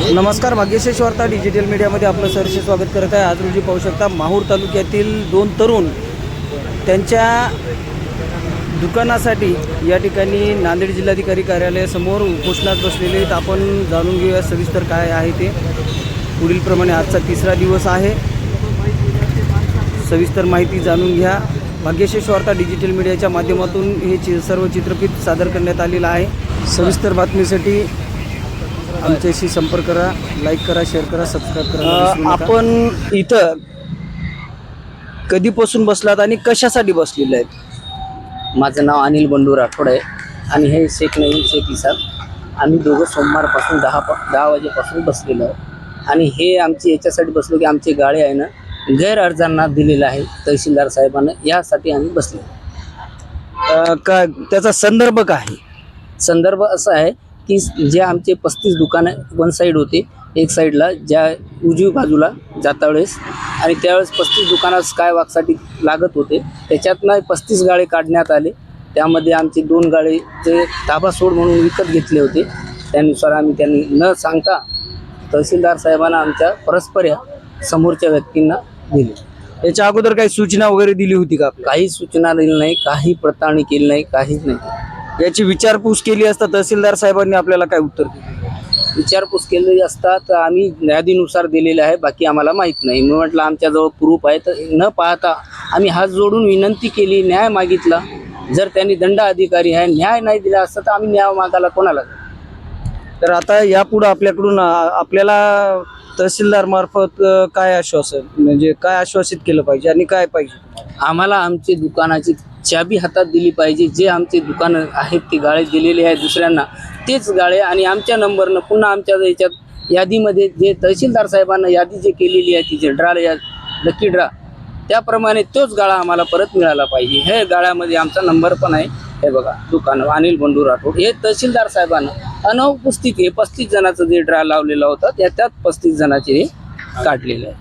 नमस्कार, भाग्यश्री वार्ता डिजिटल मीडियामध्ये आपलं सहर्ष स्वागत करत आहे। आज रोजी पाहू शकता माहूर तालुक्यातील दोन तरुण त्यांच्या दुकानासाठी या ठिकाणी नांदेड जिल्हाधिकारी कार्यालयासमोर उपोषणात बसलेले आहेत। आपण जाणून घेऊया सविस्तर काय आहे ते। पुढील प्रमाणे आजचा तिसरा दिवस आहे, सविस्तर माहिती जाणून घ्या। भाग्यश्री वार्ता डिजिटल मीडियाच्या माध्यमातून हे सर्व चित्रफित सादर करण्यात आलेलं आहे। सविस्तर बातमीसाठी आमच्याशी संपर्क करा, लाईक करा, शेअर करा, सबस्क्राईब करा। आपण इथं कधीपासून बसलात आणि कशासाठी बसलेले आहेत? माझं नाव अनिल बंडू राठोड आहे आणि हे शेख नवीन शेख इसाद। आम्ही दोघं सोमवारपासून 10 वाजेपासून बसलेलो आहोत आणि हे आमची याच्यासाठी बसलो की आमचे गाळे आहे ना गैर अर्जांना दिलेलं आहे तहसीलदार साहेबांना, यासाठी आम्ही बसलो। का त्याचा संदर्भ काय आहे? संदर्भ असा आहे की जे आमचे 35 दुकानं वन साईड होते, एक साईडला ज्या उजवी बाजूला जाता वेळेस, आणि त्यावेळेस 35 दुकानं स्कायवॉकसाठी लागत होते, त्याच्यातनं 35 गाळे काढण्यात आले। त्यामध्ये आमचे 2 गाळे जे ताबा सोड म्हणून विकत घेतले होते, त्यानुसार आम्ही त्यांनी न सांगता तहसीलदार साहेबांना आमच्या परस्पर या समोरच्या व्यक्तींना दिले। याच्या अगोदर काही सूचना वगैरे दिली होती का? काही सूचना दिली नाही, काही पडताळणी केली नाही, काहीच नाही। याची विचारपूस केली असता तहसीलदार साहेबांनी आपल्याला काय उत्तर दिले? विचारपूस केलेली असता तर आम्ही यादीनुसार दिलेले आहे, बाकी आम्हाला माहीत नाही। मी म्हटलं आमच्याजवळ प्रूफ आहे, तर न पाहता आम्ही हात जोडून विनंती केली, न्याय मागितला। जर त्यांनी दंड अधिकारी आहे, न्याय नाही दिला असता तर आम्ही न्याय मागायला कोणाला? तर आता यापुढे आपल्याकडून आपल्याला तहसीलदार मार्फत काय आश्वासन, म्हणजे काय आश्वासित केलं पाहिजे आणि काय पाहिजे? आम्हाला आमची दुकानाची चाबी हातात दिली पाहिजे। जे आमचे दुकानं आहेत ते गाळे दिलेले आहेत दुसऱ्यांना, तेच गाळे आणि आमच्या नंबरनं पुन्हा आमच्या याच्यात यादीमध्ये जे तहसीलदार साहेबांना यादी जे केलेली आहे तिचे ड्रा या लकी ड्रा, त्याप्रमाणे तोच गाळा आम्हाला परत मिळाला पाहिजे। हे गाळ्यामध्ये आमचा नंबर पण आहे, हे बघा दुकान अनिल बंडू राठोड। हे तहसीलदार साहेबांना अनुपस्थित हे 35 जणांचं जे ड्रा लावलेला होता त्यात 35 जणांचे हे काढलेले आहे।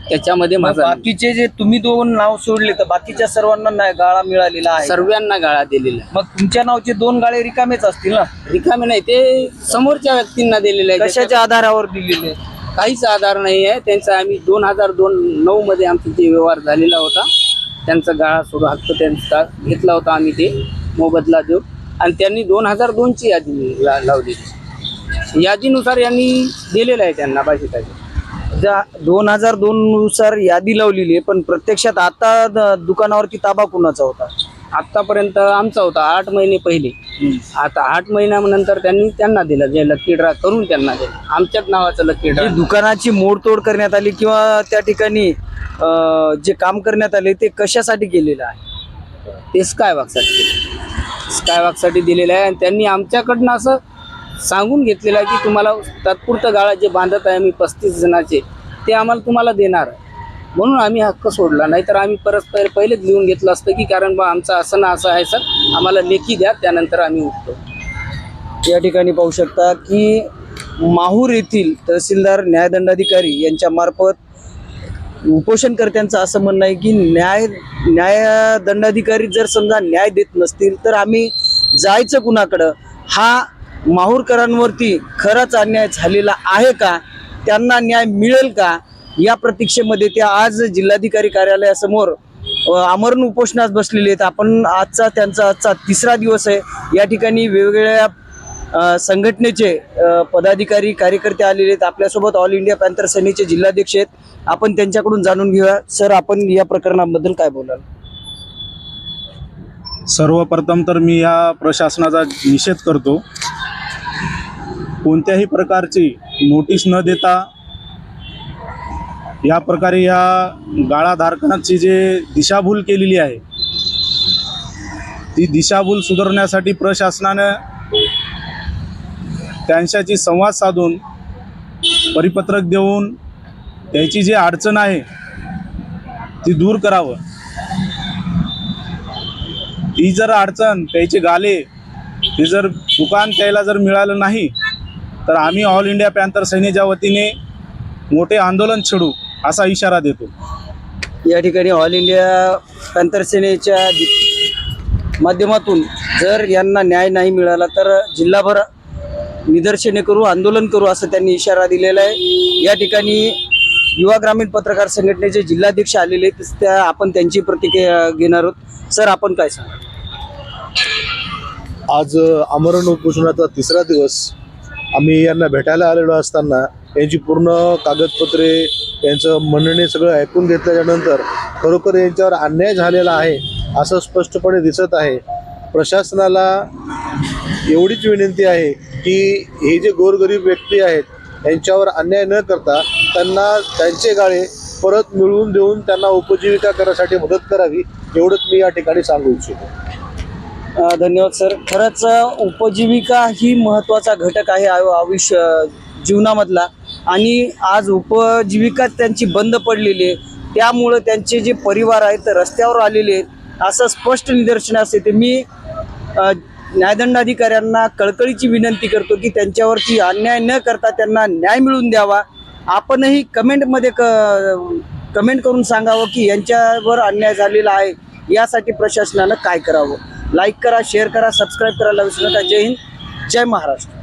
त्याच्यामध्ये माझा बाकीचे जे तुम्ही 2 नाव सोडले तर बाकीच्या सर्वांना गाळा मिळालेला आहे? सर्वांना गाळा दिलेला आहे। मग तुमच्या नावचे 2 गाळे रिकामेच असतील ना? रिकामे नाही, ते समोरच्या व्यक्तींना दिलेले आहे। कशाच्या आधारावर दिलेले? काहीच आधार नाही आहे त्यांचा। आम्ही 2009 मध्ये आमचा जे व्यवहार झालेला होता, त्यांचा गाळा सोडून हक्क त्यांचा घेतला होता आम्ही, ते मोबदला देऊ, आणि त्यांनी 2002ची यादी लावलेली। यादीनुसार यांनी दिलेलं आहे त्यांना बाकी काय। 2002 नुसार यादी लावलेली आहे, पण प्रत्यक्षात आता दुकानावरती ताबा कुणाचा होता? आतापर्यंत आमचा होता 8 महिने पहिले। आता 8 महिन्यानंतर त्यांना दिलं, जे लकी ड्रा करून त्यांना दिलं, आमच्याच नावाचं लकी ड्रा। दुकानाची मोडतोड करण्यात आली किंवा त्या ठिकाणी जे काम करण्यात आले ते कशासाठी केलेलं आहे? ते स्कायवॉकसाठी दिलेलं आहे, आणि त्यांनी आमच्याकडनं असं सांगून घेतलेलं आहे की तुम्हाला तात्पुरतं गाळा जे बांधत आहे आम्ही 35 जणांचे, ते आम्हाला तुम्हाला देणार आहे, म्हणून आम्ही हक्क सोडला। नाहीतर आम्ही परस्पर पहिलेच लिहून घेतलं असतं की कारण बा आमचं असं ना असं आहे सर, आम्हाला लेखी द्या, त्यानंतर आम्ही उठतो। या ठिकाणी पाहू शकता की माहूर येथील तहसीलदार न्यायदंडाधिकारी यांच्या मार्फत उपोषणकर्त्यांचं असं म्हणणं आहे की न्यायदंडाधिकारी जर समजा न्याय देत नसतील तर आम्ही जायचं कुणाकडं? हा माहूरकरांवरती खराच अन्याय झालेला आहे का? त्यांना न्याय मिळेल का? या प्रतीक्षेमध्ये ते आज जिल्हाधिकारी कार्यालयासमोर आमरण उपोषणास बसलेले आहेत। आपण त्यांचा आजचा तिसरा दिवस आहे। या ठिकाणी वेगवेगळ्या संघटनेचे पदाधिकारी कार्यकर्ते आलेले आहेत। आपल्यासोबत ऑल इंडिया पॅन्थर सेनेचे जिल्हाध्यक्ष आहेत, आपण त्यांच्याकडून जाणून घेऊया। सर, आपण या प्रकरणाबद्दल काय बोलाल? सर्वप्रथम तर मी या प्रशासनाचा निषेध करतो। कोणत्याही प्रकारची नोटीस न देता या प्रकारे या गाळाधारकांची जे दिशाभूल केलेली आहे, ती दिशाभूल सुधारण्यासाठी प्रशासनानं त्यांच्याशी संवाद साधून परिपत्रक देऊन त्याची जी अडचण आहे ती दूर करावं। ती जर अडचण त्याचे गाले ते जर दुकान त्याला जर मिळालं नाही तर आम्ही ऑल इंडिया पॅन्थर सेनेच्या वतीने मोठे आंदोलन छेडू असा इशारा देतो। या ठिकाणी ऑल इंडिया पॅन्थर सेनेच्या माध्यमातून जर यांना न्याय नाही मिळाला तर जिल्हाभर निदर्शने करू, आंदोलन करू असं त्यांनी इशारा दिलेला आहे. या ठिकाणी युवा ग्रामीण पत्रकार संघटनेचे जिल्हाध्यक्ष आलेले आहेत, आपण त्यांची प्रतिक्रिया घेणार आहोत. सर, आपण काय सांगा? आज आमरण उपोषणाचा 3रा दिवस. आम्ही यांना भेटायला आलेलो असताना यांची पूर्ण कागदपत्रे, यांचं म्हणणे सगळं ऐकून घेतल्याच्यानंतर खरोखर यांच्यावर अन्याय झालेला आहे असं स्पष्टपणे दिसत आहे. प्रशासनाला एवढीच विनंती आहे की हे जे गोरगरीब व्यक्ती आहेत यांच्यावर अन्याय न करता त्यांना त्यांचे गाळे परत मिळवून देऊन त्यांना उपजीविका करण्यासाठी मदत करावी, एवढंच मी या ठिकाणी सांगू इच्छितो. धन्यवाद सर. खरंच उपजीविका ही महत्त्वाचा घटक आहे आयुष्य जीवनामधला, आणि आज उपजीविका त्यांची बंद पडलेली आहे. त्यामुळं त्यांचे जे परिवार आहेत रस्त्यावर आलेले आहेत असं स्पष्ट निदर्शन असते. ते मी न्यायदंडाधिकाऱ्यांना कळकळीची विनंती करतो की त्यांच्यावरती अन्याय न करता त्यांना न्याय मिळवून द्यावा. आपणही कमेंटमध्ये कमेंट करून सांगावं की यांच्यावर अन्याय झालेला आहे, यासाठी प्रशासनानं काय करावं. लाईक करा, शेअर करा, सबस्क्राईब करायला विसरू नका. जय हिंद, जय महाराष्ट्र.